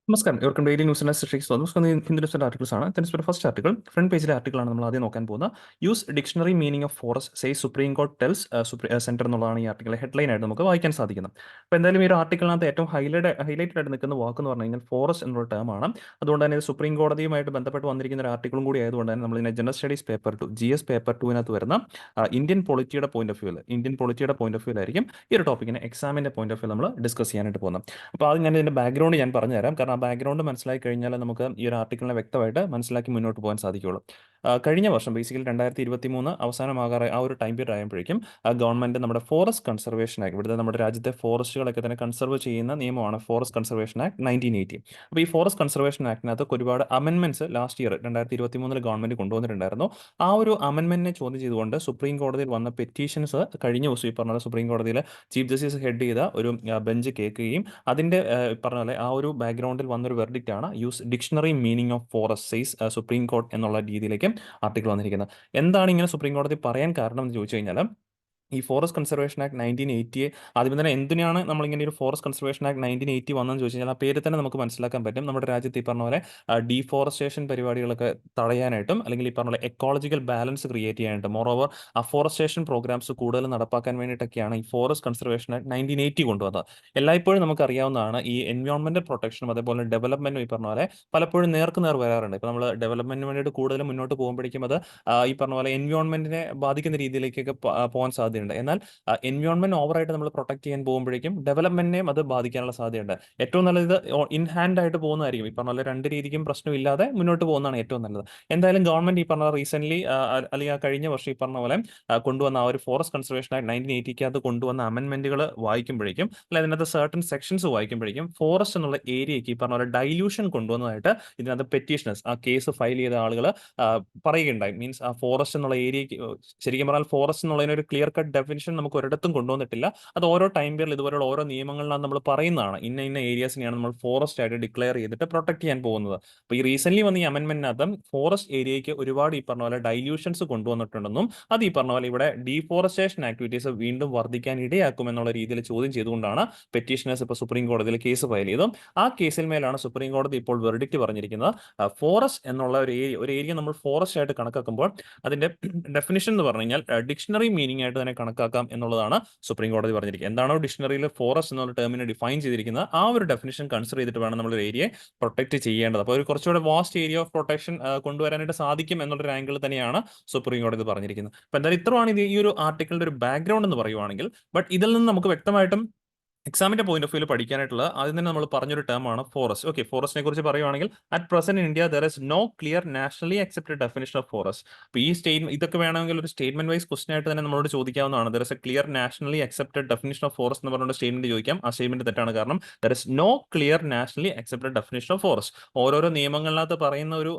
നമസ്കാരം. ഇവർക്കും ഡെയിലി ന്യൂസിന്റെ സ്ട്രിക്സ് നമുക്ക് ഹിന്ദു ന്യൂസിന്റെ ആർട്ടിക്കിൾസ് ആണ്. ഇതിന്റെ ഫസ്റ്റ് ആർട്ടിക്കിൾ ഫ്രണ്ട് പേജിലെ ആർട്ടിക്കിളാണ് നമ്മൾ ആദ്യം നോക്കാൻ പോകുന്നത്. Use dictionary meaning of forest say supreme court tells centre എന്നുള്ളതാണ് ഈ ആർട്ടിക്കിൾ ഹെഡ്ലൈൻ ആയിട്ട് നമുക്ക് വായിക്കാൻ സാധിക്കുന്നത്. അപ്പോൾ എന്തായാലും ഈ ഒരു ആർട്ടിക്കിളിനകത്ത് ഏറ്റവും ഹൈലൈറ്റഡ് ആയിട്ട് നിൽക്കുന്ന വാക്ക് എന്ന് പറഞ്ഞു കഴിഞ്ഞാൽ ഫോറസ്റ്റ് എന്നുള്ള ടേം ആണ്. അതുകൊണ്ട് തന്നെ ഇത് സുപ്രീം കോടതിയുമായിട്ട് ബന്ധപ്പെട്ട് വന്നിരിക്കുന്ന ഒരു ആർട്ടിക്കിളും കൂടി ആയതുകൊണ്ട് തന്നെ നമ്മൾ ഇതിനെ general studies paper 2 GS paper 2 വരുന്ന ഇന്ത്യൻ പൊളിറ്റിയുടെ പോയിന്റ് ഓഫ് വ്യൂലായിരിക്കും ഈ ഒരു ടോപ്പിക്കിനെ എക്സാമിന്റെ പോയിന്റ് ഓഫ് വ്യൂ നമ്മൾ ഡിസ്കസ് ചെയ്യാനായിട്ട് പോകുന്നത്. അപ്പോൾ ആദ്യം ഞാൻ ഇതിന്റെ ബാക്ക്ഗ്രൗണ്ട് ഞാൻ പറഞ്ഞുതരാം. കാരണം ആ ബാക്ക്ഗ്രൗണ്ട് മനസ്സിലാക്കി കഴിഞ്ഞാൽ നമുക്ക് ഈ ഒരു ആർട്ടിക്കിളിനെ വ്യക്തമായിട്ട് മനസ്സിലാക്കി മുന്നോട്ട് പോകാൻ സാധിക്കുകയുള്ളൂ. കഴിഞ്ഞ വർഷം ബേസിക്കലി 2023 അവസാനമാകാറ് ആ ഒരു ടൈം പീരീഡ് ആയപ്പോഴേക്കും ഗവൺമെന്റ് നമ്മുടെ ഫോറസ്റ്റ് കൺസർവേഷൻ ആക്ട്, ഇവിടുത്തെ നമ്മുടെ രാജ്യത്തെ ഫോറസ്റ്റുകളൊക്കെ തന്നെ കൺസർവ് ചെയ്യുന്ന നിയമമാണ് ഫോറസ്റ്റ് കൺസർവേഷൻ ആക്ട് 1980. അപ്പോൾ ഈ ഫോറസ്റ്റ് കൺസർവേഷൻ ആക്ടിനകത്ത് ഒരുപാട് അമെൻമെന്റ്സ് ലാസ്റ്റ് ഇയർ 2023 ഗവൺമെന്റ് കൊണ്ടുവന്നിട്ടുണ്ടായിരുന്നു. ആ ഒരു അമെൻമെന്റിനെ ചോദ്യം ചെയ്തുകൊണ്ട് സുപ്രീം കോടതിയിൽ വന്ന പെറ്റീഷൻസ് കഴിഞ്ഞ ദിവസം ഈ പറഞ്ഞ സുപ്രീം കോടതിയിൽ ചീഫ് ജസ്റ്റിസ് ഹെഡ് ചെയ്ത ഒരു ബെഞ്ച് കേൾക്കുകയും അതിന്റെ പറഞ്ഞ പോലെ ആ ഒരു ബാക്ക്ഗ്രൗണ്ടിൽ വന്നൊരു വെർഡിക്റ്റ് ആണ് use dictionary meaning of forest size supreme court എന്നുള്ള രീതിയിലേക്ക് ആർട്ടിക്കിൾ വന്നിരിക്കുന്നത്. എന്താണ് ഇങ്ങനെ സുപ്രീം കോടതി പറയാൻ കാരണം എന്ന് ചോദിച്ചു കഴിഞ്ഞാൽ ഈ ഫോറസ്റ്റ് കൺസർവേഷൻ ആക്ട് 1980 ആദ്യം തന്നെ എന്തിനാണ് നമ്മളിങ്ങനെ ഒരു ഫോറസ്റ്റ് കൺസർവേഷൻ ആക്ട് 1980 വന്നതെന്ന് ചോദിച്ചു കഴിഞ്ഞാൽ ആ പേര് തന്നെ നമുക്ക് മനസ്സിലാക്കാൻ പറ്റും. നമ്മുടെ രാജ്യത്ത് ഈ പറഞ്ഞ പോലെ ഡീഫോറസ്റ്റേഷൻ പരിപാടികളൊക്കെ തടയാനായിട്ടും അല്ലെങ്കിൽ ഈ പറഞ്ഞ പോലെ എക്കോളജിക്കൽ ബാലൻസ് ക്രിയേറ്റ് ചെയ്യാനായിട്ടും മോറോവർ അഫോറസ്റ്റേഷൻ പ്രോഗ്രാംസ് കൂടുതൽ നടപ്പാക്കാൻ വേണ്ടിയിട്ടൊക്കെയാണ് ഈ ഫോറസ്റ്റ് കൺസർവേഷൻ ആക്ട് 1980 കൊണ്ടുവന്നത്. എല്ലായ്പ്പോഴും നമുക്കറിയാവുന്നതാണ് ഈ എൻവയോൺമെന്റൽ പ്രൊട്ടക്ഷനും അതേപോലെ ഡെവലപ്മെന്റും ഈ പറഞ്ഞ പോലെ പലപ്പോഴും നേർ വരാറുണ്ട്. ഇപ്പോൾ നമ്മൾ ഡെവലപ്മെന്റിന് വേണ്ടിയിട്ട് കൂടുതൽ മുന്നോട്ട് പോകുമ്പോഴേക്കും അത് ഈ പറഞ്ഞ പോലെ എൻവയോൺമെന്റിനെ ബാധിക്കുന്ന രീതിയിലേക്കൊക്കെ പോകാൻ സാധ്യതയുണ്ട്. എന്നാൽ എൻവയോൺമെന്റ് ഓവറായിട്ട് നമ്മൾ പ്രൊട്ടക്ട് ചെയ്യാൻ പോകുമ്പോഴേക്കും ഡെവലപ്മെന്റിനെയും അത് ബാധിക്കാനുള്ള സാധ്യതയുണ്ട്. ഏറ്റവും നല്ലത് ഇൻ ഹാൻഡ് ആയിട്ട് പോകുന്നതായിരിക്കും. ഈ പറഞ്ഞ പോലെ രണ്ട് രീതിക്കും പ്രശ്നമില്ലാതെ മുന്നോട്ട് പോകുന്നതാണ് ഏറ്റവും നല്ലത്. എന്തായാലും ഗവൺമെന്റ് ഈ പറഞ്ഞ റീസെന്റ് അല്ലെങ്കിൽ ആ കഴിഞ്ഞ വർഷം ഈ പറഞ്ഞ പോലെ കൊണ്ടുവന്ന ആ ഒരു ഫോറസ്റ്റ് കൺസർവേഷൻ ആക്ട് 1980 അത് കൊണ്ടുവന്ന അമെന്റ്മെന്റുകൾ വായിക്കുമ്പോഴേക്കും അല്ലെങ്കിൽ അതിനകത്ത് സർട്ടൺ സെക്ഷൻസ് വായിക്കുമ്പോഴേക്കും ഫോറസ്റ്റ് എന്നുള്ള ഏരിയയ്ക്ക് ഈ പറഞ്ഞ പോലെ ഡൈല്യൂഷൻ കൊണ്ടുവന്നതായിട്ട് ഇതിനകത്ത് പെറ്റീഷനേഴ്സ് ആ കേസ് ഫയൽ ചെയ്ത ആളുകൾ പറയുകയുണ്ടായി. മീൻസ് ആ ഫോറസ്റ്റ് എന്നുള്ള ഏരിയയ്ക്ക് ശരിക്കും പറഞ്ഞാൽ ഫോറസ്റ്റ് എന്നുള്ളതിന് ഒരു ക്ലിയർ കട്ട് ഡെഫിനിഷൻ നമുക്ക് ഒരിടത്തും കൊണ്ടുവന്നിട്ടില്ല. അത് ഓരോ ടൈം പീരിയൽ ഇതുപോലുള്ള ഓരോ നിയമങ്ങളിലാണ് നമ്മൾ പറയുന്നതാണ് ഇന്ന ഇന്ന ഏരിയാസിനെയാണ് നമ്മൾ ഫോറസ്റ്റ് ആയിട്ട് ഡിക്ലെയർ ചെയ്തിട്ട് പ്രൊട്ടക്ട് ചെയ്യാൻ പോകുന്നത്. അപ്പോൾ ഈ റീസെന്റ് വന്ന ഈ അമെന്റ്മെന്റിനകത്ത് ഫോറസ്റ്റ് ഏരിയയ്ക്ക് ഒരുപാട് ഈ പറഞ്ഞ പോലെ ഡൈല്യൂഷൻസ് കൊണ്ടുവന്നിട്ടുണ്ടെന്നും അത് ഈ പറഞ്ഞ പോലെ ഇവിടെ ഡീഫോറസ്റ്റേഷൻ ആക്ടിവിറ്റീസ് വീണ്ടും വർദ്ധിക്കാൻ ഇടയാക്കും എന്നുള്ള രീതിയിൽ ചോദ്യം ചെയ്തുകൊണ്ടാണ് പെറ്റീഷനേഴ്സ് ഇപ്പോൾ സുപ്രീം കോടതിയിൽ കേസ് ഫയൽ ചെയ്തത്. ആ കേസിൽ മേലാണ് സുപ്രീം കോടതി ഇപ്പോൾ വെർഡിക്റ്റ് പറഞ്ഞിരിക്കുന്നത്. ഫോറസ്റ്റ് എന്നുള്ള ഒരു ഏരിയ നമ്മൾ ഫോറസ്റ്റ് ആയിട്ട് കണക്കാക്കുമ്പോൾ അതിന്റെ ഡെഫിനിഷൻ എന്ന് പറഞ്ഞു കഴിഞ്ഞാൽ ഡിക്ഷണറി മീനിങ് ആയിട്ട് തന്നെ കണക്കാക്കാം എന്നുള്ളതാണ് സുപ്രീം കോടതി പറഞ്ഞിരിക്കുന്നത്. എന്താണോ ഡിക്ഷണറിയിൽ ഫോറസ്റ്റ് എന്നുള്ള ടേമിനെ ഡിഫൈൻ ചെയ്തിരിക്കുന്നത് ആ ഒരു ഡെഫിനിഷൻ കൺസിഡർ ചെയ്തിട്ട് വേണം നമ്മൾ ഒരു ഏരിയയെ പ്രൊട്ടക്ട് ചെയ്യേണ്ടത്. അപ്പോൾ ഒരു കുറച്ചുകൂടെ വാസ്റ്റ് ഏരിയ ഓഫ് പ്രൊട്ടക്ഷൻ കൊണ്ടുവരാനായിട്ട് സാധിക്കും എന്നുള്ളൊരു ആംഗിൾ തന്നെയാണ് സുപ്രീം കോടതി പറഞ്ഞിരിക്കുന്നത്. അപ്പോൾ എന്തായാലും ഇത്രയാണ് ഈ ഒരു ആർട്ടിക്കിളിന്റെ ഒരു ബാക്ക്ഗ്രൗണ്ട് എന്ന് പറയുവാണെങ്കിൽ. ബട്ട് ഇതിൽ നിന്ന് നമുക്ക് വ്യക്തമായിട്ടും എക്സാമിന്റെ പോയിന്റ് ഓഫ് വ്യൂ പഠിക്കാനായിട്ടുള്ള ആദ്യം തന്നെ നമ്മൾ പറഞ്ഞൊരു ടേം ആണ് ഫോറസ്റ്റ്. ഓക്കെ, ഫോറസ്റ്റിനെ കുറിച്ച് പറയുവാണെങ്കിൽ at present in India there is no clear nationally accepted definition of forest. അപ്പോൾ ഈ ഇതൊക്കെ വേണമെങ്കിൽ ഒരു സ്റ്റേറ്റ്മെന്റ് വൈസ് ക്വസ്റ്റൻ ആയിട്ട് തന്നെ നമ്മളോട് ചോദിക്കാവുന്നതാണ്. There is a clear nationally accepted definition of forest എന്ന് പറഞ്ഞുകൊണ്ട് സ്റ്റേറ്റ്മെന്റ് ചോദിക്കാം. ആ സ്റ്റേറ്റ്മെന്റ് തെറ്റാണ്. കാരണം there is no clear nationally accepted definition of forest. ഓരോരോ നിയമങ്ങളിനകത്ത് പറയുന്ന ഒരു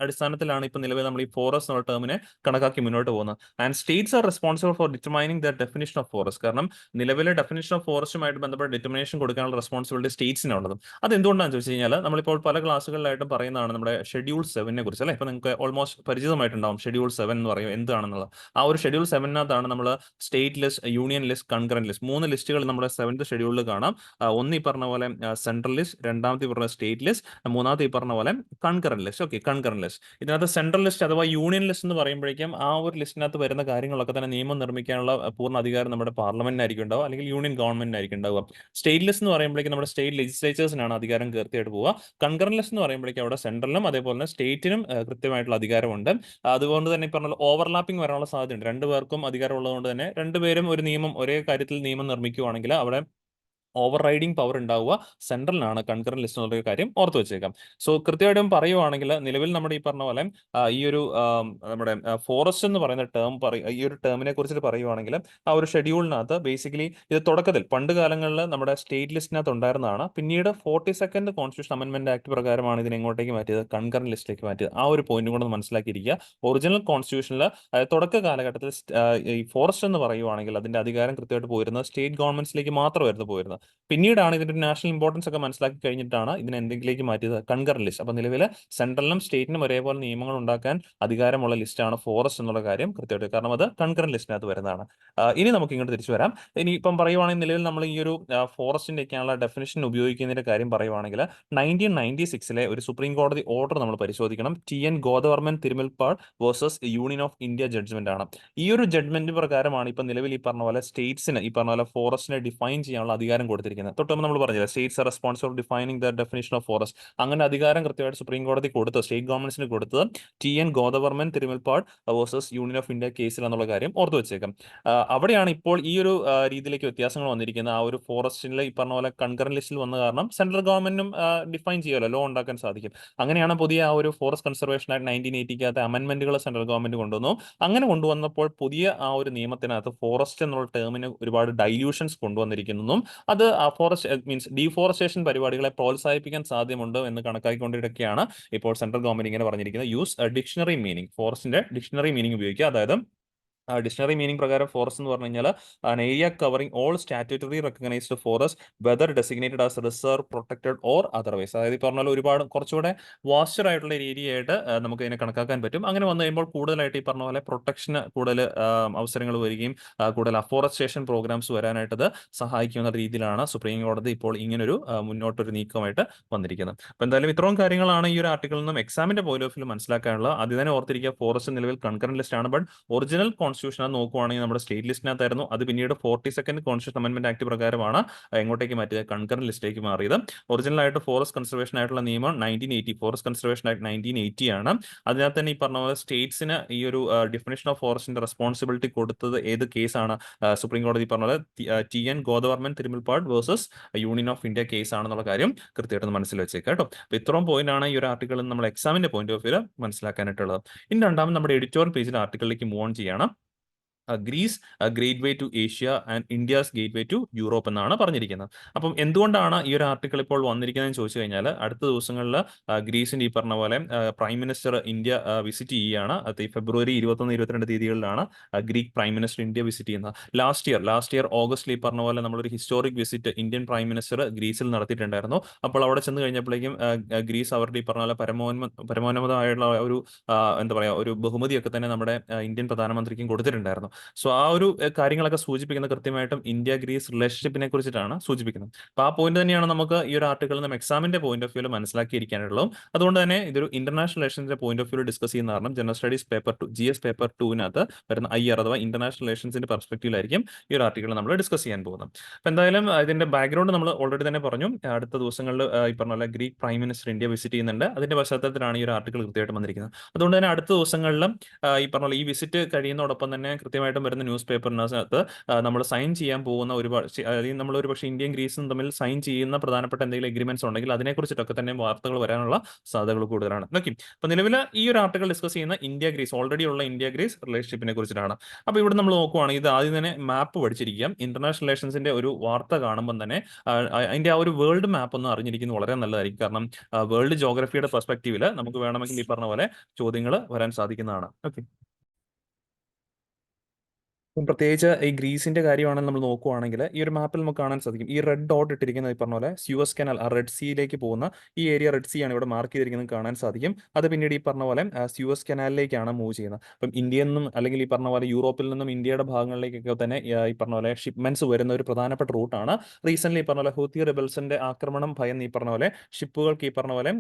അടിസ്ഥാനത്തിലാണ് ഇപ്പോൾ നിലവിൽ നമ്മൾ ഈ ഫോറസ്റ്റ് എന്നുള്ള ടേമിനെ കണക്കാക്കി മുന്നോട്ട് പോകുന്നത്. And States are responsible for determining the definition of forest. കാരണം നിലവിലെ ഡെഫിനിഷൻ ഓഫ് ഫോറസ്റ്റുമായിട്ട് ബന്ധപ്പെട്ട ഡിറ്റർമിനേഷൻ കൊടുക്കാനുള്ള റെസ്പോൺസിബിലിറ്റി സ്റ്റേറ്റ്സിനുള്ളത്. അത് എന്തുകൊണ്ടാണെന്ന് ചോദിച്ചു കഴിഞ്ഞാൽ നമ്മളിപ്പോൾ പല ക്ലാസ്സുകളിലായിട്ടും പറയുന്നതാണ് നമ്മുടെ ഷെഡ്യൂൾ 7 കുറിച്ച് അല്ലേ. ഇപ്പോൾ നിങ്ങൾക്ക് ഓൾമോസ്റ്റ് പരിചിതമായിട്ടുണ്ടാവും ഷെഡ്യൂൾ 7 എന്ന് പറയും എന്താണെന്നുള്ളത്. ആ ഒരു ഷെഡ്യൂൾ 7-നകത്താണ് നമ്മൾ state list, union list, concurrent list, 3 ലിസ്റ്റുകൾ നമ്മുടെ 7th ഷെഡ്യൂളിൽ കാണാം. ഒന്ന് ഈ പറഞ്ഞ പോലെ സെൻട്രൽ ലിസ്റ്റ്, രണ്ടാമത്തെ ഈ പറഞ്ഞ സ്റ്റേറ്റ് ലിസ്റ്റ്, മൂന്നാമത്തെ ഈ പറഞ്ഞ പോലെ concurrent list. Okay, concurrent list. ഇതിനകത്ത് സെൻട്രൽ ലിസ്റ്റ് അഥവാ യൂണിയൻ ലിസ്റ്റ് എന്ന് പറയുമ്പോഴേക്കും ആ ഒരു ലിസ്റ്റിനകത്ത് വരുന്ന കാര്യങ്ങളൊക്കെ തന്നെ നിയമം നിർമ്മിക്കാനുള്ള പൂർണ്ണ അധികാരം നമ്മുടെ പാർലമെന്റിനായിരിക്കും ഉണ്ടാവുക, അല്ലെങ്കിൽ യൂണിയൻ ഗവൺമെന്റിനായിരിക്കും ഉണ്ടാവുക. സ്റ്റേറ്റ് ലിസ്റ്റ് എന്ന് പറയുമ്പോഴേക്കും നമ്മുടെ സ്റ്റേറ്റ് ലെജിസ്ലേച്ചേഴ്സിനാണ് അധികാരം കൃത്യമായിട്ട് പോവുക. കൺകറന്റ് ലിസ്റ്റ് എന്ന് പറയുമ്പോഴേക്കും അവിടെ സെൻട്രലിനും അതേപോലെ തന്നെ സ്റ്റേറ്റിനും കൃത്യമായിട്ടുള്ള അധികാരമുണ്ട്. അതുകൊണ്ട് തന്നെ ഈ പറഞ്ഞ ഓവർലാപ്പിംഗ് വരാനുള്ള സാധ്യതയുണ്ട്. രണ്ടുപേർക്കും അധികാരം ഉള്ളതുകൊണ്ട് തന്നെ രണ്ടുപേരും ഒരു നിയമം ഒരേ കാര്യത്തിൽ നിയമം നിർമ്മിക്കുകയാണെങ്കിൽ അവിടെ ഓവർ റൈഡിങ് പവർ ഉണ്ടാവുക സെൻട്രലിനാണ്. കൺകറന്റ് ലിസ്റ്റ് എന്നുള്ള കാര്യം ഓർത്ത് വെച്ചേക്കാം. സോ കൃത്യമായിട്ടും പറയുവാണെങ്കിൽ നിലവിൽ നമ്മുടെ ഈ പറഞ്ഞ പോലെ ഈ ഒരു നമ്മുടെ ഫോറസ്റ്റ് എന്ന് പറയുന്ന ഈ ഒരു ടേമിനെ കുറിച്ചിട്ട് പറയുവാണെങ്കിൽ ആ ഒരു ഷെഡ്യൂളിനകത്ത് ബേസിക്കലി ഇത് തുടക്കത്തിൽ പണ്ട് കാലങ്ങളിൽ നമ്മുടെ സ്റ്റേറ്റ് ലിസ്റ്റിനകത്ത് ഉണ്ടായിരുന്നതാണ്. പിന്നീട് 42nd കോൺസ്റ്റിറ്റ്യൂഷൻ അമെന്റ്മെന്റ് ആക്ട് പ്രകാരമാണ് ഇതിനെ എങ്ങോട്ടേക്ക് മാറ്റിയത്, കൺകറന്റ് ലിസ്റ്റിലേക്ക് മാറ്റിയത്. ആ ഒരു പോയിന്റും കൂടെ മനസ്സിലാക്കിയിരിക്കുക. ഒറിജിനൽ കോൺസ്റ്റിറ്റ്യൂഷനിൽ തുടക്ക കാലഘട്ടത്തിൽ ഈ ഫോറസ്റ്റ് എന്ന് പറയുവാണെങ്കിൽ അതിന്റെ അധികാരം കൃത്യമായിട്ട് പോയിരുന്നത് സ്റ്റേറ്റ് ഗവൺമെന്റ്സിലേക്ക് മാത്രമായിരുന്നു പോയിരുന്നത്. പിന്നീടാണ് ഇതിന്റെ നാഷണൽ ഇമ്പോർട്ടൻസ് ഒക്കെ മനസ്സിലാക്കി കഴിഞ്ഞിട്ടാണ് ഇതിനെ എന്തെങ്കിലേക്ക് മാറ്റിയത്, കൺകറന്റ് ലിസ്റ്റ്. അപ്പോൾ നിലവിൽ സെൻട്രലിനും സ്റ്റേറ്റിനും ഒരേപോലെ നിയമങ്ങൾ ഉണ്ടാക്കാൻ അധികാരമുള്ള ലിസ്റ്റാണ് ഫോറസ്റ്റ് എന്നുള്ള കാര്യം കൃത്യമായിട്ട്, കാരണം അത് കൺകറന്റ് ലിസ്റ്റിനകത്ത് വരുന്നതാണ്. ഇനി നമുക്ക് ഇങ്ങോട്ട് തിരിച്ചു വരാം. ഇനി ഇപ്പം പറയുവാണെങ്കിൽ നിലവിൽ നമ്മൾ ഈ ഒരു ഫോറസ്റ്റിൻ്റെയൊക്കെയുള്ള ഡെഫിനിഷൻ ഉപയോഗിക്കുന്നതിന്റെ കാര്യം പറയുവാണെങ്കിൽ 1996 ഒരു സുപ്രീം കോടതി ഓർഡർ നമ്മൾ പരിശോധിക്കണം. TN Godavarman Thirumulpad versus union of India judgment ആണ്. ഈ ഒരു ജഡ്ജ്മെന്റ് പ്രകാരമാണ് ഇപ്പം നിലവിൽ ഈ പറഞ്ഞ പോലെ സ്റ്റേറ്റ്സിന് ഈ പറഞ്ഞ പോലെ ഫോറസ്റ്റിനെ ഡിഫൈൻ ചെയ്യാനുള്ള അധികാരം കൊടുത്തിരിക്കുന്നത്. തൊട്ടും നമ്മൾ പറഞ്ഞില്ല, States are responsible defining the definition of forest. അങ്ങനെ അധികാരം കൃത്യമായിട്ട് സുപ്രീം കോടതി കൊടുത്തത്, സ്റ്റേറ്റ് ഗവൺമെന്റ്സിന് കൊടുത്തത് TN Godavarman Thirumulpad versus union of India കേസിൽ എന്നുള്ള കാര്യം ഓർത്തു വെച്ചേക്കാം. അവിടെയാണ് ഇപ്പോൾ ഈ ഒരു രീതിയിലേക്ക് വ്യത്യാസങ്ങൾ വന്നിരിക്കുന്നത്. ആ ഒരു ഫോറസ്റ്റിൽ ഈ പറഞ്ഞ പോലെ കൺകറന്റ് ലിസ്റ്റിൽ വന്ന കാരണം സെൻട്രൽ ഗവൺമെന്റിനും ഡിഫൈൻ ചെയ്യാമല്ലോ, ലോ ഉണ്ടാക്കാൻ സാധിക്കും. അങ്ങനെയാണ് പുതിയ ആ ഒരു ഫോറസ്റ്റ് കൺസർവേഷൻ ആക്ട് 1980 അമെന്റ്മെന്റുകൾ സെൻട്രൽ ഗവൺമെന്റ് കൊണ്ടുവന്നു. അങ്ങനെ കൊണ്ടുവന്നപ്പോൾ പുതിയ ആ ഒരു നിയമത്തിനകത്ത് ഫോറസ്റ്റ് എന്നുള്ള ടേമിന് ഒരുപാട് ഡൈല്യൂഷൻസ് കൊണ്ടുവന്നിരിക്കുന്നു. അത് ഫോറസ്റ്റ് മീൻസ് ഡീഫോറസ്റ്റേഷൻ പരിപാടികളെ പ്രോത്സാഹിപ്പിക്കാൻ സാധ്യമുണ്ട് എന്ന് കണക്കാക്കിക്കൊണ്ടിരിക്കുകയാണ് ഇപ്പോൾ സെൻട്രൽ ഗവൺമെന്റ് ഇങ്ങനെ പറഞ്ഞിരിക്കുന്നത്. യൂസ് ഡിക്ഷണറി മീനിങ്, ഫോറസ്റ്റിന്റെ ഡിക്ഷണറി മീനിങ് ഉപയോഗിക്കുക. അതായത് ഡിക്ഷണറി മീനിങ് പ്രകാരം ഫോറസ്റ്റ് എന്ന് പറഞ്ഞു കഴിഞ്ഞാൽ an area covering all statutory recognized forest whether designated as reserve, protected or otherwise. അതായത് ഈ പറഞ്ഞാൽ ഒരുപാട് കുറച്ചുകൂടെ വാസ്റ്റർ ആയിട്ടുള്ള ഒരു ഏരിയ ആയിട്ട് നമുക്ക് ഇതിനെ കണക്കാക്കാൻ പറ്റും. അങ്ങനെ വന്നു കഴിയുമ്പോൾ കൂടുതലായിട്ട് ഈ പറഞ്ഞ പോലെ പ്രൊട്ടക്ഷന് കൂടുതൽ അവസരങ്ങൾ വരികയും കൂടുതൽ അഫോറസ്റ്റേഷൻ പ്രോഗ്രാംസ് വരാനായിട്ട് ഇത് സഹായിക്കുന്ന രീതിയിലാണ് സുപ്രീം കോടതി ഇപ്പോൾ ഇങ്ങനൊരു മുന്നോട്ടൊരു നീക്കമായിട്ട് വന്നിരിക്കുന്നത്. അപ്പോൾ എന്തായാലും ഇത്രയും കാര്യങ്ങളാണ് ഈ ഒരു ആർട്ടിക്കിളിൽ നിന്നും എക്സാമിന്റെ പോയിന്റ് ഓഫ് വ്യൂ മനസ്സിലാക്കാനുള്ളത്. ആദ്യം തന്നെ ഓർത്തിരിക്കുക, ഫോറസ്റ്റ് നിലവിൽ കൺകറന്റ് ലിസ്റ്റ് ആണ്. ബട്ട് ഒറിജിനൽ കോൺസ്റ്റിറ്റ്യൂഷൻ അത് നോക്കുവാണെങ്കിൽ നമ്മുടെ സ്റ്റേറ്റ് ലിസ്റ്റിനകത്തായിരുന്നു. അത് പിന്നീട് 42nd കോൺസ്റ്റിറ്റ്യൂഷൻ അമെന്റ്മെന്റ് ആക്ട് പ്രകാരമാണ് എങ്ങോട്ടേക്ക് മാറ്റിയത്, കൺകറന്റ് ലിസ്റ്റിലേക്ക് മാറിയത്. ഒറിജിനൽ ആയിട്ട് ഫോറസ്റ്റ് കൺസർവേഷൻ ആയിട്ടുള്ള നിയമം 1980, ഫോറസ്റ്റ് കൺസർവേഷൻ ആക്ട് 1980 ആണ്. അതിനകത്ത് തന്നെ ഈ പറഞ്ഞ പോലെ സ്റ്റേറ്റ്സിന് ഈ ഒരു ഡെഫിനിഷൻ ഓഫ് ഫോറസ്റ്റിന്റെ റെസ്പോൺസിബിലിറ്റി കൊടുത്തത് ഏത് കേസാണ്, സുപ്രീം കോടതി പറഞ്ഞ പോലെ TN Godavarman Thirumulpad versus union of India case ആണെന്നുള്ള കാര്യം കൃത്യമായിട്ട് മനസ്സിൽ വെച്ചേക്കാം കേട്ടോ. അപ്പോൾ ഇത്രയും പോയിന്റ് ആണ് ഈ ഒരു ആർട്ടിക്കിളിൽ നമ്മൾ എക്സാമിന്റെ പോയിന്റ് ഓഫ് വ്യൂ മനസ്സിലാക്കാനായിട്ടുള്ളത്. ഇനി രണ്ടാമത് നമ്മുടെ എഡിറ്റോറിയൽ പേജിൽ ആർട്ടിക്കിളിലേക്ക് മൂവ് ഓൺ ചെയ്യണം. Greece great way to Asia and India's gateway to Europe എന്നാണ് പറഞ്ഞിരിക്കുന്നത്. അപ്പം എന്തുകൊണ്ടാണ് ഈ ഒരു ആർട്ടിക്കിൾ ഇപ്പോൾ വന്നിരിക്കുന്നതെന്ന് ചോദിച്ചു കഴിഞ്ഞാൽ, അടുത്ത ദിവസങ്ങളിൽ ഗ്രീസിന്റെ ഈ പറഞ്ഞ പോലെ പ്രൈം മിനിസ്റ്റർ ഇന്ത്യ വിസിറ്റ് ചെയ്യുകയാണ്. അത് ഈ ഫെബ്രുവരി 21, 22 തീയതികളിലാണ് Greek prime minister India visit ചെയ്യുന്നത്. ലാസ്റ്റ് ഇയർ ഓഗസ്റ്റിൽ ഈ പറഞ്ഞ പോലെ നമ്മളൊരു historic visit Indian prime minister ഗ്രീസിൽ നടത്തിയിട്ടുണ്ടായിരുന്നു. അപ്പോൾ അവിടെ ചെന്ന് കഴിഞ്ഞപ്പോഴേക്കും ഗ്രീസ് അവരുടെ ഈ പറഞ്ഞ പോലെ പരമോന്നതമായുള്ള ഒരു എന്താ പറയുക, ഒരു ബഹുമതിയൊക്കെ തന്നെ നമ്മുടെ ഇന്ത്യൻ പ്രധാനമന്ത്രിക്കും കൊടുത്തിട്ടുണ്ടായിരുന്നു. സോ ആ ഒരു കാര്യങ്ങളൊക്കെ സൂചിപ്പിക്കുന്നത് കൃത്യമായിട്ടും ഇന്ത്യ ഗ്രീസ് റിലേഷൻഷിപ്പിനെ കുറിച്ചിട്ടാണ് സൂചിപ്പിക്കുന്നത്. അപ്പോൾ ആ പോയിന്റ് തന്നെയാണ് നമുക്ക് ഈ ഒരു ആർട്ടിക്കിളിൽ നിന്ന് എക്സാമിന്റെ പോയിന്റ് ഓഫ് വ്യൂ മനസ്സിലാക്കിയിരിക്കാനുള്ളതും. അതുകൊണ്ട് തന്നെ ഇതൊരു ഇന്റർനാഷണൽ റിലേഷൻസിന്റെ പോയിന്റ് ഓഫ് വ്യൂ ഡിസ്കസ് ചെയ്യുന്ന കാരണം general studies paper 2 GS paper 2 വരുന്ന IR അഥവാ ഇന്റർനാഷണൽ റിലേഷൻസിന്റെ പെർസ്പെക്റ്റീവിലായിരിക്കും ഈ ഒരു ആർട്ടിക്കിൾ നമ്മൾ ഡിസ്കസ് ചെയ്യാൻ പോകുന്നത്. അപ്പോൾ എന്തായാലും ഇതിന്റെ ബാക്ക്ഗ്രൗണ്ട് നമ്മൾ ഓൾറെഡി തന്നെ പറഞ്ഞു. അടുത്ത ദിവസങ്ങളിൽ ഈ പറഞ്ഞ പോലെ Greek prime minister India visit ചെയ്യുന്നുണ്ട്. അതിന്റെ പശ്ചാത്തലത്തിലാണ് ഈ ഒരു ആർട്ടിക്കിൾ കൃത്യമായിട്ട് വന്നിരിക്കുന്നത്. അതുകൊണ്ട് തന്നെ അടുത്ത ദിവസങ്ങളിലും ഈ പറഞ്ഞ പോലെ ഈ വിസിറ്റ് കഴിയുന്നതോടൊപ്പം തന്നെ കൃത്യമായിട്ടും വരുന്ന ന്യൂസ് പേപ്പറിനകത്ത് നമ്മൾ സൈൻ ചെയ്യാൻ പോകുന്ന ഒരുപാട്, അല്ലെങ്കിൽ നമ്മൾ ഒരു പക്ഷേ ഇന്ത്യയും ഗ്രീസും തമ്മിൽ സൈൻ ചെയ്യുന്ന പ്രധാനപ്പെട്ട എന്തെങ്കിലും എഗ്രിമെന്റ്സ് ഉണ്ടെങ്കിൽ അതിനെക്കുറിച്ചിട്ടൊക്കെ തന്നെ വാർത്തകൾ വരാനുള്ള സാധ്യതകൾ കൂടുതലാണ്. ഓക്കെ, അപ്പോൾ നിലവിൽ ഈ ഒരു ആർട്ടിക്കിൾ ഡിസ്കസ് ചെയ്യുന്ന ഇന്ത്യ ഗ്രീസ്, ഓൾറെഡി ഉള്ള ഇന്ത്യ ഗ്രീസ് റിലേഷൻഷിപ്പിനെ കുറിച്ചിട്ടാണ്. അപ്പോൾ ഇവിടെ നമ്മൾ നോക്കുവാണെങ്കിൽ ഇത് ആദ്യം തന്നെ മാപ്പ് പഠിച്ചിരിക്കാം. ഇന്റർനാഷണൽ റിലേഷൻസിന്റെ ഒരു വാർത്ത കാണുമ്പോൾ തന്നെ അതിന്റെ ആ ഒരു വേൾഡ് മാപ്പ് ഒന്ന് അറിഞ്ഞിരിക്കുന്നത് വളരെ നല്ലതായിരിക്കും. കാരണം വേൾഡ് ജോഗ്രഫിയുടെ പെർസ്പെക്റ്റീവിൽ നമുക്ക് വേണമെങ്കിൽ ഈ പറഞ്ഞ പോലെ ചോദ്യങ്ങൾ വരാൻ സാധിക്കുന്നതാണ്. ഓക്കെ, പ്രത്യേകിച്ച് ഈ ഗ്രീസിന്റെ കാര്യമാണെന്ന് നമ്മൾ നോക്കുവാണെങ്കിൽ ഈ ഒരു മാപ്പിൽ നമുക്ക് കാണാൻ സാധിക്കും. ഈ റെഡ് ഡോട്ട് ഇട്ടിരിക്കുന്നത് ഈ പറഞ്ഞ പോലെ സ്യൂസ് കനാൽ, ആ റെഡ് സീയിലേക്ക് പോകുന്ന ഈ ഏരിയ റെഡ് സീ ആണ് ഇവിടെ മാർക്ക് ചെയ്തിരിക്കുന്നത് കാണാൻ സാധിക്കും. അത് പിന്നീട് ഈ പറഞ്ഞ പോലെ സ്യൂസ് കനാലിലേക്കാണ് മൂവ് ചെയ്യുന്നത്. അപ്പം ഇന്ത്യയിൽ നിന്നും അല്ലെങ്കിൽ ഈ പറഞ്ഞ പോലെ യൂറോപ്പിൽ നിന്നും ഇന്ത്യയുടെ ഭാഗങ്ങളിലേക്കൊക്കെ തന്നെ ഈ പറഞ്ഞ പോലെ ഷിപ്മെന്റ്സ് വരുന്ന ഒരു പ്രധാനപ്പെട്ട റൂട്ടാണ്. റീസെന്റ് ഈ പറഞ്ഞ പോലെ ഹൂത്തി റിബൽസിന്റെ ആക്രമണം ഭയന്ന് ഈ പറഞ്ഞ പോലെ ഷിപ്പുകൾക്ക് ഈ പറഞ്ഞ പോലെ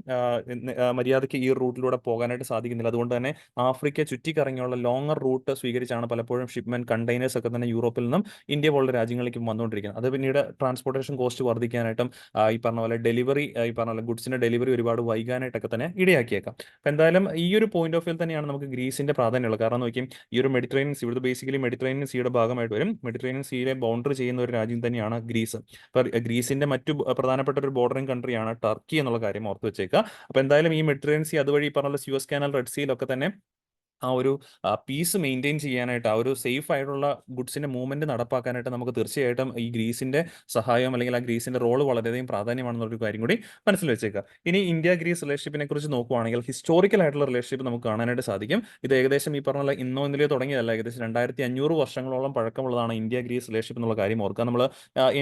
മര്യാദയ്ക്ക് ഈ റൂട്ടിലൂടെ പോകാനായിട്ട് സാധിക്കുന്നില്ല. അതുകൊണ്ട് തന്നെ ആഫ്രിക്ക ചുറ്റിക്കറങ്ങിയുള്ള ലോങ്ങർ റൂട്ട് സ്വീകരിച്ചാണ് പലപ്പോഴും ഷിപ്മെന്റ് കണ്ടെയ്നേഴ്സ് ഒക്കെ തന്നെ യൂറോപ്പിൽ നിന്നും ഇന്ത്യ പോലുള്ള രാജ്യങ്ങളിലേക്ക് വന്നുകൊണ്ടിരിക്കുന്നത്. അത് പിന്നീട് ട്രാൻസ്പോർട്ടേഷൻ കോസ്റ്റ് വർദ്ധിക്കാനായിട്ടും ഈ പറഞ്ഞ പോലെ ഡെലിവറി, ഈ പറഞ്ഞ പോലെ ഗുഡ്സിന്റെ ഡെലിവറി ഒരുപാട് വൈകാനായിട്ടൊക്കെ തന്നെ ഇടയാക്കിയേക്കാം. അപ്പോൾ എന്തായാലും ഈ ഒരു പോയിന്റ് ഓഫ് വ്യൂ തന്നെയാണ് നമുക്ക് ഗ്രീസിന്റെ പ്രാധാന്യമുള്ളത്. കാരണം നോക്കിയും ഈ ഒരു മെഡിറ്ററേനിയൻ സീ, ഇവിടുത്തെ ബേസിക്കലി മെഡിറ്ററേനിയൻ സീയുടെ ഭാഗമായിട്ട് വരും. മെഡിറ്ററേനിയൻ സീയിലെ ബൗണ്ടറി ചെയ്യുന്ന ഒരു രാജ്യം തന്നെയാണ് ഗ്രീസ്. അപ്പോൾ ഗ്രീസിന്റെ മറ്റു പ്രധാനപ്പെട്ട ഒരു ബോർഡറിംഗ് കൺട്രിയാണ് ടർക്കി എന്നുള്ള കാര്യം ഓർത്ത് വെച്ചേക്കുക. അപ്പോൾ എന്തായാലും ഈ മെഡിറ്ററേനിയൻ സീ അതുവഴി ഈ പറഞ്ഞ സ്യൂസ് കാനൽ, റെഡ് സീയിലൊക്കെ തന്നെ ആ ഒരു പീസ് മെയിൻറ്റെയിൻ ചെയ്യാനായിട്ട്, ആ ഒരു സേഫ് ആയിട്ടുള്ള ഗുഡ്സിന്റെ മൂവ്മെന്റ് നടപ്പാക്കാനായിട്ട് നമുക്ക് തീർച്ചയായിട്ടും ഈ ഗ്രീസിന്റെ സഹായം അല്ലെങ്കിൽ ആ ഗ്രീസിന്റെ റോള് വളരെയധികം പ്രാധാന്യമാണെന്നൊരു കാര്യം കൂടി മനസ്സിൽ വെച്ചേക്കുക. ഇനി ഇന്ത്യ ഗ്രീസ് റിലേഷൻഷിപ്പിനെ കുറിച്ച് നോക്കുകയാണെങ്കിൽ ഹിസ്റ്റോറിക്കൽ ആയിട്ടുള്ള റിലേഷൻഷിപ്പ് നമുക്ക് കാണാനായിട്ട് സാധിക്കും. ഇത് ഏകദേശം ഈ പറഞ്ഞ ഇന്നോ ഇന്നലെയോ തുടങ്ങിയതല്ല, ഏകദേശം 2500 വർഷങ്ങളോളം പഴക്കമുള്ളതാണ് ഇന്ത്യ ഗ്രീസ് റിലേഷൻഷിപ്പ് എന്നുള്ള കാര്യം ഓർക്കുക. നമ്മൾ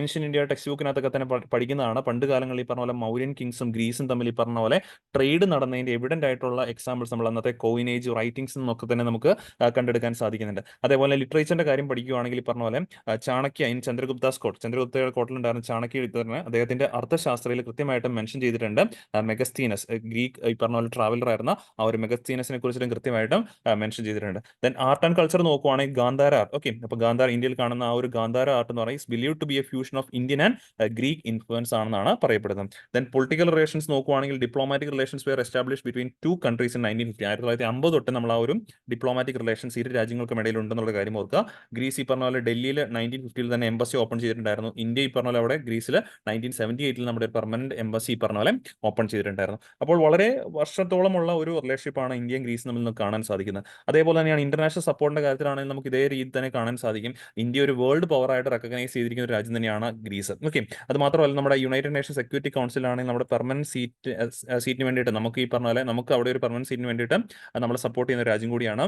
ഏൻഷ്യൻ ഇന്ത്യ ടെക്സ്റ്റ് ബുക്കിനകത്തൊക്കെ തന്നെ പഠിക്കുന്നതാണ്. പണ്ട് കാലങ്ങളിൽ ഈ പറഞ്ഞ പോലെ മൗര്യൻ കിങ്സും ഗ്രീസും തമ്മിൽ ഈ പറഞ്ഞ പോലെ ട്രേഡ് നടന്നതിന്റെ എവിഡന്റ് ആയിട്ടുള്ള എക്സാമ്പിൾസ് നമ്മൾ അന്നത്തെ കോയിനേജ് റൈറ്റിംഗ്സ് ഒക്കെ തന്നെ നമുക്ക് കണ്ടെടുക്കാൻ സാധിക്കുന്നുണ്ട്. അതേപോലെ ലിറ്ററേച്ചറിന്റെ കാര്യം പഠിക്കുകയാണെങ്കിൽ ഈ പറഞ്ഞ പോലെ ചാണക്യ ഇൻ ചന്ദ്രഗുപ്താസ് കോട്ട്, ചന്ദ്രഗുപ്തയുടെ കോട്ടിലുണ്ടായിരുന്ന ചാണക്യ എഴുത്തുകാരന് അദ്ദേഹത്തിന്റെ അർത്ഥശാസ്ത്രയിൽ കൃത്യമായിട്ടും മെൻഷൻ ചെയ്തിട്ടുണ്ട്. മെഗസ്തീനസ്, ഗ്രീക്ക് ഈ പറഞ്ഞ പോലെ ട്രാവലർ ആയിരുന്ന ആ ഒരു മെഗസ്തീനസിനെ കുറിച്ചിട്ടും കൃത്യമായിട്ടും മെൻഷൻ ചെയ്തിട്ടുണ്ട്. ദെൻ ആർട്ട് ആൻഡ് കൾച്ചർ നോക്കുവാണെങ്കിൽ ഗാന്ധാര ആർട്ട്. ഓക്കെ, അപ്പോൾ ഗാന്ധാര, ഇന്ത്യയിൽ കാണുന്ന ആ ഒരു ഗാന്ധാര ആർട്ട് എന്ന് പറയുന്നത് believe to be a fusion of Indian and Greek influence ആണെന്നാണ് പറയപ്പെടുന്നത്. ദെൻ പൊളിറ്റിക്കൽ റിലേഷൻസ് നോക്കുവാണെങ്കിൽ diplomatic relations were establish between two countries in 1950. 1950 തൊട്ട് നമ്മൾ ആ ഒരു ഡിപ്ലോമാറ്റിക് റിലേഷൻസ് ഇരു രാജ്യങ്ങൾക്കും ഇടയിൽ ഉണ്ടെന്നുള്ള കാര്യം ഓർക്കുക. ഗ്രീസ് ഈ പറഞ്ഞ പോലെ ഡൽഹിയിൽ 1950 തന്നെ എംബസി ഓപ്പൺ ചെയ്തിട്ടുണ്ടായിരുന്നു. ഇന്ത്യ ഈ പറഞ്ഞ പോലെ അവിടെ ഗ്രീസിൽ 1978 നമ്മുടെ ഒരു പെർമനന്റ് എംബസി ഈ പറഞ്ഞ പോലെ ഓപ്പൺ ചെയ്തിട്ടുണ്ടായിരുന്നു. അപ്പോൾ വളരെ വർഷത്തോളമുള്ള ഒരു റിലേഷൻഷിപ്പാണ് ഇന്ത്യയും ഗ്രീസും തമ്മിൽ നിന്ന് കാണാൻ സാധിക്കുന്നത്. അതേപോലെ തന്നെയാണ് ഇന്റർനാഷണൽ സപ്പോർട്ടിന്റെ കാര്യത്തിലാണെങ്കിൽ നമുക്ക് ഇതേ രീതി തന്നെ കാണാൻ സാധിക്കും. ഇന്ത്യ ഒരു വേൾഡ് പവറായിട്ട് റെക്കഗ്നൈസ് ചെയ്തിരിക്കുന്ന ഒരു രാജ്യം തന്നെയാണ് ഗ്രീസ്. ഓക്കെ, അത് മാത്രമല്ല നമ്മുടെ യുണൈറ്റഡ് നേഷൻ സെക്യൂരിറ്റി കൗൺസിലാണെങ്കിൽ നമ്മുടെ പെർമനന്റ് സീറ്റിന് വേണ്ടിയിട്ട് നമുക്ക് ഈ പറഞ്ഞ പോലെ നമുക്ക് അവിടെ ഒരു പെർമനന്റ് സീറ്റിന് വേണ്ടിയിട്ട് നമ്മൾ സപ്പോർട്ട് ചെയ്യുന്ന രാജ്യം കൂടിയാണ്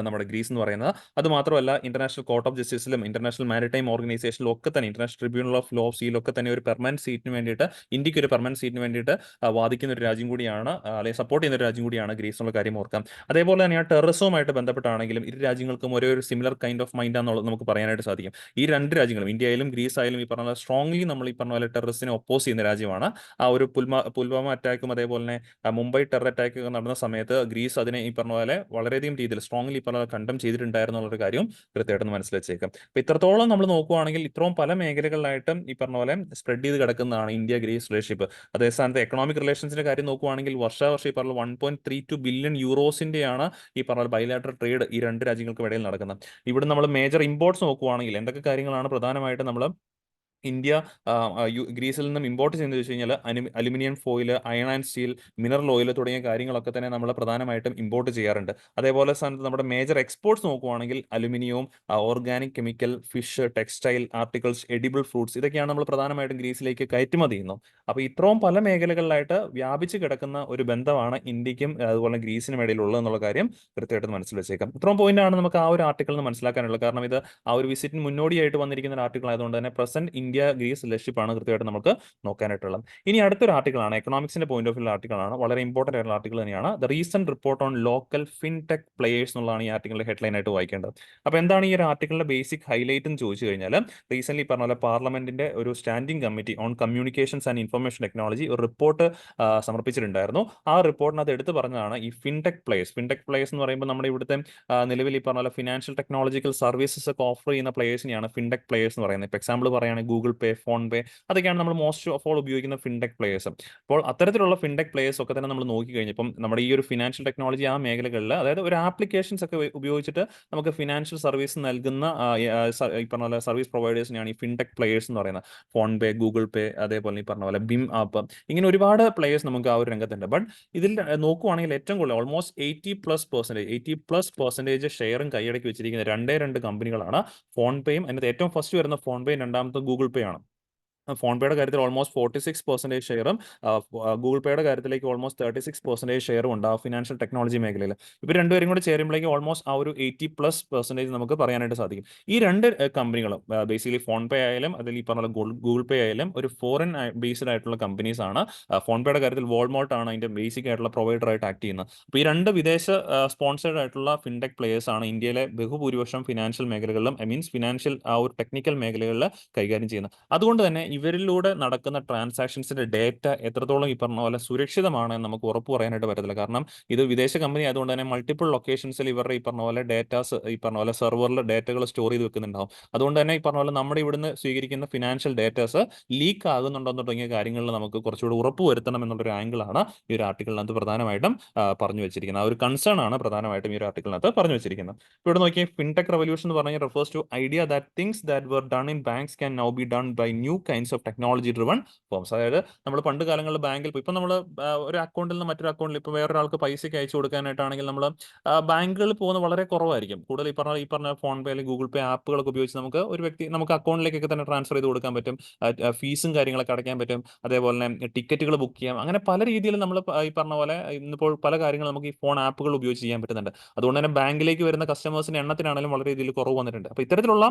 നമ്മുടെ ഗ്രീസ് എന്ന് പറയുന്നത്. അത് മാത്രമല്ല ഇന്റർനാഷണൽ കോർട്ട് ഓഫ് ജസ്റ്റിസിലും ഇന്റർനാഷണൽ മാരിടൈം ഓർഗനൈസേഷനിലും ഒക്കെ തന്നെ, international tribunal of law of സീലൊക്കെ തന്നെ ഒരു പെർമനന്റ് സീറ്റിന് വേണ്ടിയിട്ട്, ഇന്ത്യക്ക് ഒരു പെർമനന്റ് സീറ്റിന് വേണ്ടിയിട്ട് വാദിക്കുന്ന ഒരു രാജ്യം കൂടിയാണ്, അല്ലെങ്കിൽ സപ്പോർട്ട് ചെയ്യുന്ന ഒരു രാജ്യം കൂടിയാണ് ഗ്രീസ് എന്നുള്ള കാര്യം ഓർക്കാം. അതേപോലെ തന്നെ ആ ടെററിസവുമായിട്ട് ബന്ധപ്പെട്ടാണെങ്കിലും ഇരു രാജ്യങ്ങൾക്കും ഒരേ ഒരു സിമിലർ കൈൻഡ് ഓഫ് മൈൻഡ് ആണെന്നുള്ളത് നമുക്ക് പറയാനായിട്ട് സാധിക്കും. ഈ രണ്ട് രാജ്യങ്ങളും, ഇന്ത്യ ആയാലും ഗ്രീസ് ആയാലും ഈ പറഞ്ഞ സ്ട്രോങ്ലി നമ്മൾ ഈ പറഞ്ഞ പോലെ ടെററിസ്റ്റിനെ ഒപ്പോസ് ചെയ്യുന്ന രാജ്യമാണ്. ആ ഒരു പുൽവാമ അറ്റാക്കും അതേപോലെ തന്നെ മുംബൈ ടെറർ അറ്റാക്ക് ഒക്കെ നടന്ന സമയത്ത് ഗ്രീസ് അതിനെ ഈ പറഞ്ഞ പോലെ വളരെയധികം രീതിയിൽ സ്ട്രോങ്ലി പറഞ്ഞ കണ്ടം ചെയ്തിട്ടുണ്ടായിരുന്നു എന്നുള്ള കാര്യം കൃത്യമായിട്ട് മനസ്സിൽ വെച്ചേക്കാം. അപ്പൊ ഇത്രത്തോളം നമ്മൾ നോക്കുവാണെങ്കിൽ ഇത്രയും പല മേഖലകളിലായിട്ടും ഈ പറഞ്ഞ പോലെ സ്പ്രെഡ് ചെയ്ത് കിടക്കുന്നതാണ് ഇന്ത്യ ഗ്രീസ് റിലേഷൻഷിപ്പ്. അതേ സ്ഥാനത്ത് എക്കണോമിക് റിലേഷൻസിന്റെ കാര്യം നോക്കുവാണെങ്കിൽ വർഷാവർഷം ഈ പറഞ്ഞ 1.32 ബില്യൺ യൂറോസിന്റെയാണ് ഈ പറഞ്ഞ ബൈലാറ്ററൽ ട്രേഡ് ഈ രണ്ട് രാജ്യങ്ങൾക്ക് ഇടയിൽ നടക്കുന്നത്. ഇവിടെ നമ്മൾ മേജർ ഇമ്പോർട്ട്സ് നോക്കുവാണെങ്കിൽ എന്തൊക്കെ കാര്യങ്ങളാണ് പ്രധാനമായിട്ട് നമ്മൾ ഇന്ത്യ ഗ്രീസിൽ നിന്നും ഇമ്പോർട്ട് ചെയ്യുന്നത് വെച്ച് കഴിഞ്ഞാൽ aluminium foil, iron and steel, mineral oil തുടങ്ങിയ കാര്യങ്ങളൊക്കെ തന്നെ നമ്മൾ പ്രധാനമായിട്ടും ഇമ്പോർട്ട് ചെയ്യാറുണ്ട്. അതേപോലെ സ്ഥാനത്ത് നമ്മുടെ മേജർ എക്സ്പോർട്സ് നോക്കുവാണെങ്കിൽ അലുമിനിയവും, organic chemical, fish, textile articles, edible fruits, ഇതൊക്കെയാണ് നമ്മൾ പ്രധാനമായിട്ടും ഗ്രീസിലേക്ക് കയറ്റുമതി ചെയ്യുന്നത്. അപ്പോൾ ഇത്രയും പല മേഖലകളിലായിട്ട് വ്യാപിച്ച് കിടക്കുന്ന ഒരു ബന്ധമാണ് ഇന്ത്യക്കും അതുപോലെ ഗ്രീസിനും ഇടയിലുള്ളത് എന്നുള്ള കാര്യം കൃത്യമായിട്ട് മനസ്സിൽ വെച്ചേക്കാം. ഇത്രയും പോയിന്റാണ് നമുക്ക് ആ ഒരു ആർട്ടിക്കിൾ നിന്ന് മനസ്സിലാക്കാനുള്ളത്. കാരണം ഇത് ആ ഒരു വിസിറ്റിന് മുന്നോടിയായിട്ട് വന്നിരിക്കുന്ന ഒരു ആർട്ടിക്കിൾ ആയതുകൊണ്ട് തന്നെ പ്രസന്റ് ഇന്ത്യ ഗ്രീസ് റിലേഷൻഷിപ്പ് ആണ് കൃത്യമായിട്ട് നമുക്ക് നോക്കാനായിട്ടുള്ളത്. ഇനി അടുത്തൊരു ആർട്ടിക്കിൾ ആണ്, എക്കണോമിക്സിന്റെ പോയിന്റ് ഓഫ് വ്യൂ ആർട്ടിക്കിൾ ആണ്, വളരെ ഇമ്പോർട്ടന്റ് ആയിട്ടുള്ള ആർട്ടിക്കിൾ തന്നെയാണ്. The recent report on local fintech players എന്നുള്ളതാണ് ഈ ആർട്ടിക്കിളിന്റെ ഹെഡ്ലൈൻ ആയിട്ട് വായിക്കേണ്ടത്. അപ്പോൾ എന്താണ് ഈ ഒരു ആർട്ടിക്കിളിന്റെ ബേസിക് ഹൈലൈറ്റ് എന്ന് ചോദിച്ചു കഴിഞ്ഞാൽ, റീസെന്റ് പറഞ്ഞ പോലെ പാർലമെന്റിന്റെ ഒരു standing committee on communications and information technology ഒരു റിപ്പോർട്ട് സമർപ്പിച്ചിട്ടുണ്ടായിരുന്നു. ആ റിപ്പോർട്ടിനകത്ത് എടുത്തു പറഞ്ഞതാണ് ഈ ഫിൻടെക് പ്ലേയേഴ്സ്. ഫിൻടെക് പ്ലേയേഴ്സ് എന്ന് പറയുമ്പോൾ നമ്മുടെ ഇവിടുത്തെ നിലവിൽ ഈ പറഞ്ഞ പോലെ ഫിനാൻഷ്യൽ ടെക്നോളജിക്കൽ സർവീസസ് ഒക്കെ ഓഫർ ചെയ്യുന്ന പ്ലേയേഴ്സിനെയാണ് ഫിൻടെക് പ്ലേയേഴ്സ് എന്ന് പറയുന്നത്. ഇപ്പോൾ എക്സാമ്പിൾ പറയുകയാണെങ്കിൽ ഗൂഗിൾ പേ, ഫോൺ പേ, അതൊക്കെയാണ് നമ്മൾ മോസ്റ്റ് ഓഫ് ഓൾ ഉപയോഗിക്കുന്ന ഫിൻടെക് പ്ലേയേഴ്സ്. അപ്പോൾ അത്തരത്തിലുള്ള ഫിൻടെക് പ്ലേയേഴ്സ് ഒക്കെ തന്നെ നമ്മൾ നോക്കി കഴിഞ്ഞപ്പം നമ്മുടെ ഈ ഒരു ഫിനാൻഷ്യൽ ടെക്നോളജി ആ മേഖലകളിൽ, അതായത് ഒരു ആപ്ലിക്കേഷൻസ് ഒക്കെ ഉപയോഗിച്ചിട്ട് നമുക്ക് ഫിനാൻഷ്യൽ സർവീസ് നൽകുന്ന ഈ പറഞ്ഞ പോലെ സർവീസ് പ്രൊവൈഡേഴ്സിനെയാണ് ഈ ഫിൻടെക് പ്ലേയേഴ്സ് എന്ന് പറയുന്നത്. ഫോൺ പേ, ഗൂഗിൾ പേ, അതേപോലെ ഈ പറഞ്ഞ പോലെ ബിം ആപ്പ്, ഇങ്ങനെ ഒരുപാട് പ്ലേയേഴ്സ് നമുക്ക് ആ ഒരു രംഗത്തുണ്ട്. ബട്ട് ഇതിൽ നോക്കുവാണെങ്കിൽ ഏറ്റവും കൂടുതൽ ഓൾമോസ്റ്റ് 80+% ഷെയറും കൈയടക്കി വെച്ചിരിക്കുന്ന രണ്ട് കമ്പനികളാണ് ഫോൺ പേയും, അതിനകത്ത് ഏറ്റവും ഫസ്റ്റ് വരുന്ന ഫോൺ പേയും രണ്ടാമത്തെ ഗൂഗിൾ പേ ആണ്. ഫോൺ പേയുടെ കാര്യത്തിൽ ഓൾമോസ്റ്റ് 46% ഷെയറും ഗൂഗിൾ പേയുടെ കാര്യത്തിലേക്ക് ഓൾമോസ്റ്റ് 36% ഷെയറും ഉണ്ട് ആ ഫിനാൻഷ്യൽ ടെക്നോളജി മേഖലയിൽ. ഇവർ രണ്ടുപേരും കൂടെ ചേരുമ്പോഴേക്കും ഓൾമോസ്റ്റ് ആ ഒരു 80+% നമുക്ക് പറയാനായിട്ട് സാധിക്കും. ഈ രണ്ട് കമ്പനികളും ബേസിക്കലി ഫോൺ പേ ആയാലും അതിൽ ഈ പറഞ്ഞ ഗൂഗിൾ പേ ആയാലും ഒരു ഫോറിൻ ബേസ്ഡ് ആയിട്ടുള്ള കമ്പനീസ് ആണ്. ഫോൺ പേയുടെ കാര്യത്തിൽ വോൾമാർട്ട് ആണ് അതിന്റെ ബേസിക് ആയിട്ടുള്ള പ്രൊവൈഡർ ആയിട്ട് ആക്ട് ചെയ്യുന്നത്. അപ്പോൾ ഈ രണ്ട് വിദേശ സ്പോൺസേഡ് ആയിട്ടുള്ള ഫിൻടെക് പ്ലേയേഴ്സ് ആണ് ഇന്ത്യയിലെ ബഹുഭൂരിപക്ഷം ഫിനാൻഷ്യൽ മേഖലകളിലും ഫിനാൻഷ്യൽ ആ ഒരു ടെക്നിക്കൽ മേഖലകളിൽ കൈകാര്യം ചെയ്യുന്നത്. അതുകൊണ്ട് തന്നെ ഇവരിലൂടെ നടക്കുന്ന ട്രാൻസാക്ഷൻസിന്റെ ഡേറ്റ എത്രത്തോളം ഈ പറഞ്ഞ പോലെ സുരക്ഷിതമാണ് നമുക്ക് ഉറപ്പ് പറയാനായിട്ട് പറ്റത്തില്ല. കാരണം ഇത് വിദേശ കമ്പനി ആയതുകൊണ്ട് തന്നെ മൾട്ടിപ്പിൾ ലൊക്കേഷൻസിൽ ഇവരുടെ ഈ പറഞ്ഞ പോലെ ഡേറ്റാസ്, ഈ പറഞ്ഞ പോലെ സെർവറിൽ ഡേറ്റകൾ സ്റ്റോർ ചെയ്ത് വെക്കുന്നുണ്ടാവും. അതുകൊണ്ട് തന്നെ ഈ പറഞ്ഞ പോലെ നമ്മുടെ ഇവിടുന്ന് സ്വീകരിക്കുന്ന ഫിനാൻഷ്യൽ ഡേറ്റാസ് ലീക്ക് ആകുന്നുണ്ടോ തുടങ്ങിയ കാര്യങ്ങളിൽ നമുക്ക് കുറച്ചുകൂടി ഉറപ്പ് വരുത്തണം എന്നുള്ളൊരു ആംഗിളാണ് ഈ ഒരു ആർട്ടിക്കിളിനകത്ത് പ്രധാനമായിട്ടും പറഞ്ഞു വെച്ചിരിക്കുന്നത്. ആ ഒരു കൺസേൺ ആണ് പ്രധാനമായിട്ടും ഈ ഒരു ആർട്ടിക്കിളിനകത്ത് പറഞ്ഞു വെച്ചിരിക്കുന്നത്. ഇവിടെ നോക്കിയാൽ ഫിൻടെക് റെവല്യൂഷൻ എന്ന് പറഞ്ഞാൽ refers to idea that things that were done in banks can now be done by new kinds kinds of technology driven forms. അതായത് നമ്മൾ പണ്ട് കാലങ്ങളിൽ ബാങ്കിൽ പോയി ഇപ്പം നമ്മൾ ഒരു അക്കൗണ്ടിൽ നിന്ന് മറ്റൊരു അക്കൗണ്ടിൽ ഇപ്പോൾ വേറൊരാൾക്ക് പൈസയ്ക്ക് അയച്ചു കൊടുക്കാനായിട്ടാണെങ്കിൽ നമ്മൾ ബാങ്കുകളിൽ പോകുന്നത് വളരെ കുറവായിരിക്കും. കൂടുതൽ ഈ പറഞ്ഞ ഫോൺ പേ അല്ലെങ്കിൽ ഗൂഗിൾ പേ ആപ്പുകളൊക്കെ ഉപയോഗിച്ച് നമുക്ക് അക്കൗണ്ടിലേക്കൊക്കെ തന്നെ ട്രാൻസ്ഫർ ചെയ്ത് കൊടുക്കാൻ പറ്റും. ഫീസും കാര്യങ്ങളൊക്കെ അടയ്ക്കാൻ പറ്റും. അതേപോലെ തന്നെ ടിക്കറ്റുകൾ ബുക്ക് ചെയ്യാം. അങ്ങനെ പല രീതിയിൽ നമ്മൾ ഈ പറഞ്ഞ പോലെ ഇന്നിപ്പോൾ പല കാര്യങ്ങളും നമുക്ക് ഈ ഫോൺ ആപ്പുകൾ ഉപയോഗിച്ച് ചെയ്യാൻ പറ്റുന്നുണ്ട്. അതുകൊണ്ട് തന്നെ ബാങ്കിലേക്ക് വരുന്ന കസ്റ്റമേഴ്സിന്റെ എണ്ണത്തിനാണെങ്കിലും വളരെ രീതിയിൽ കുറവ് വന്നിട്ടുണ്ട്. അപ്പോൾ ഇത്തരത്തിലുള്ള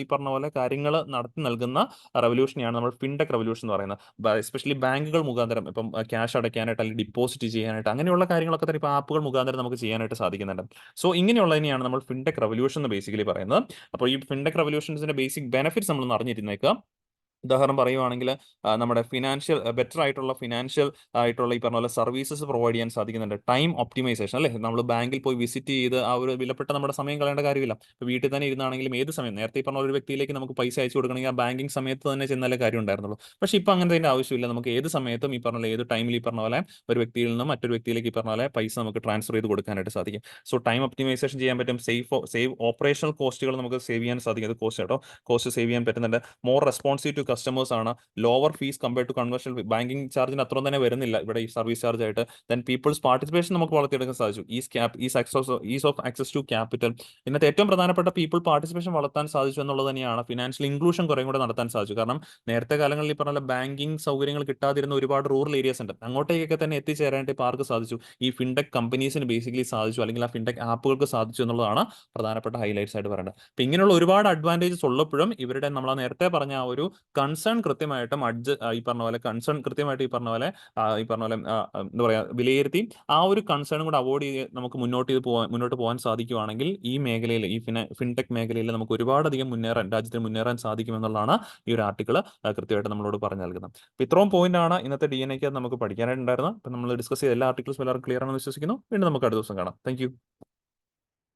ഈ പറഞ്ഞ പോലെ കാര്യങ്ങൾ നടത്തി നൽകുന്ന റവല്യൂഷനെയാണ് നമ്മൾ ഫിൻടെക് റവല്യൂഷൻ എന്ന് പറയുന്നത്. എസ്പെഷ്യലി ബാങ്കുകൾ മുഖാന്തരം ഇപ്പം ക്യാഷ് അടയ്ക്കാനായിട്ട് അല്ലെങ്കിൽ ഡിപ്പോസിറ്റ് ചെയ്യാനായിട്ട് അങ്ങനെയുള്ള കാര്യങ്ങളൊക്കെ തന്നെ ഇപ്പോൾ ആപ്പുകൾ മുഖാന്തരം നമുക്ക് ചെയ്യാനായിട്ട് സാധിക്കുന്നുണ്ട്. സോ ഇങ്ങനെയുള്ളതിനെയാണ് നമ്മൾ ഫിൻടെക് റവല്യൂഷൻ എന്ന് ബേസിക്കലി പറയുന്നത്. അപ്പോൾ ഈ ഫിൻടെക് റവല്യൂഷൻസിന്റെ ബേസിക് ബെനിഫിറ്റ്സ് നമ്മൾ അറിഞ്ഞിരുന്നേക്കുക. ഉദാഹരണം പറയുവാണെങ്കിൽ നമ്മുടെ ബെറ്റർ ആയിട്ടുള്ള ഫിനാൻഷ്യൽ ആയിട്ടുള്ള ഈ പറഞ്ഞ പോലെ സർവീസസ് പ്രൊവൈഡ് ചെയ്യാൻ സാധിക്കുന്നുണ്ട്. ടൈം ഒപ്റ്റിമൈസേഷൻ അല്ലേ, നമ്മൾ ബാങ്കിൽ പോയി വിസിറ്റ് ചെയ്ത് ആ ഒരു വിലപ്പെട്ട നമ്മുടെ സമയം കളയേണ്ട കാര്യമില്ല. ഇപ്പോൾ വീട്ടിൽ തന്നെ ഇരുന്നാണെങ്കിലും ഏത് സമയം നേരത്തെ ഈ പറഞ്ഞ ഒരു വ്യക്തിയിലേക്ക് നമുക്ക് പൈസ അയച്ചു കൊടുക്കണമെങ്കിൽ ആ ബാങ്കിങ് സമയത്ത് തന്നെ ചെന്നാലേ കാര്യം ഉണ്ടായിരുന്നുള്ളൂ. പക്ഷേ ഇപ്പോൾ അങ്ങനത്തെ ആവശ്യമില്ല. നമുക്ക് ഏത് സമയത്തും ഈ പറഞ്ഞ ഏത് ടൈമിൽ ഈ പറഞ്ഞ പോലെ ഒരു വ്യക്തിയിൽ നിന്നും മറ്റൊരു വ്യക്തിയിലേക്ക് ഈ പറഞ്ഞ പോലെ പൈസ നമുക്ക് ട്രാൻസ്ഫർ ചെയ്ത് കൊടുക്കാനായിട്ട് സാധിക്കും. സോ ടൈം ഒപ്റ്റിമൈസേഷൻ ചെയ്യാൻ പറ്റും. സേവ് ഓപ്പറേഷണൽ കോസ്റ്റുകൾ നമുക്ക് സേവ് ചെയ്യാൻ സാധിക്കും. അത് കോസ്റ്റ് സേവ് ചെയ്യാൻ പറ്റുന്നുണ്ട്. മോർ റെസ്പോൺസീവ് ടു കസ്റ്റമേഴ്സ് ആണ്. Lower fees compared to conventional banking ചാർജിന് അത്രയും തന്നെ വരുന്നില്ല ഇവിടെ ഈ സർവീസ് ചാർജ് ആയിട്ട്. ദെൻ പീപ്പിൾസ് പാർട്ടിസിപ്പേഷൻ നമുക്ക് വളർത്തിയെടുക്കാൻ സാധിച്ചു. Ease of access to capital. ഇന്നത്തെ ഏറ്റവും പ്രധാനപ്പെട്ട പീപ്പിൾ പാർട്ടിസിപ്പേഷൻ വളർത്താൻ സാധിച്ചു എന്നുള്ളത് തന്നെയാണ്. ഫിനാൻഷ്യൽ ഇൻക്ലൂഷൻ കുറേ കൂടെ നടത്താൻ സാധിച്ചു. കാരണം നേരത്തെ കാലങ്ങളിൽ ഈ പറഞ്ഞ ബാങ്കിങ് സൗകര്യങ്ങൾ കിട്ടാതിരുന്ന ഒരുപാട് റൂറൽ ഏരിയസ് ഉണ്ട്. അങ്ങോട്ടേക്കൊക്കെ തന്നെ എത്തിച്ചേരാനായിട്ട് ഇപ്പോൾ ആർക്ക് സാധിച്ചു? ഈ ഫിൻടെക് കമ്പനീസിന് ബേസിക്കലി സാധിച്ചു, അല്ലെങ്കിൽ ആ ഫിൻടെക് ആപ്പുകൾക്ക് സാധിച്ചു എന്നുള്ളതാണ് പ്രധാനപ്പെട്ട ഹൈലൈറ്റ്സ് ആയിട്ട് പറയേണ്ടത്. അപ്പം ഇങ്ങനെയുള്ള ഒരുപാട് അഡ്വാൻറ്റേജസ് ഉള്ളപ്പോഴും ഇവരുടെ നമ്മൾ നേരത്തെ പറഞ്ഞ ആ ഒരു കൺസേൺ കൃത്യമായിട്ടും ഈ പറഞ്ഞ പോലെ ഈ പറഞ്ഞ പോലെ എന്താ പറയാ വിലയിരുത്തി ആ ഒരു കൺസേണും കൂടെ അവോയ്ഡ് ചെയ്ത് നമുക്ക് മുന്നോട്ട് പോകാൻ സാധിക്കുവാണെങ്കിൽ ഈ മേഖലയിൽ ഈ ഫിൻടെക് മേഖലയിൽ നമുക്ക് ഒരുപാടധികം രാജ്യത്തിന് മുന്നേറാൻ സാധിക്കുമെന്നുള്ളതാണ് ഈ ഒരു ആർട്ടിക്കിൾ കൃത്യമായിട്ട് നമ്മളോട് പറഞ്ഞു നൽകുന്നത്. അപ്പോൾ ഇത്രയും പോയിന്റ് ആണ് ഇന്നത്തെ DNA നമുക്ക് പഠിക്കാനായിട്ടുണ്ടായിരുന്നത്. അപ്പം നമ്മൾ ഡിസ്കസ് ചെയ്ത എല്ലാ ആർട്ടിക്കിൾസും എല്ലാവർക്കും ക്ലിയർ ആണെന്ന് വിശ്വസിക്കുന്നു. വീണ്ടും നമുക്ക് അടുത്ത ദിവസം കാണാം. താങ്ക്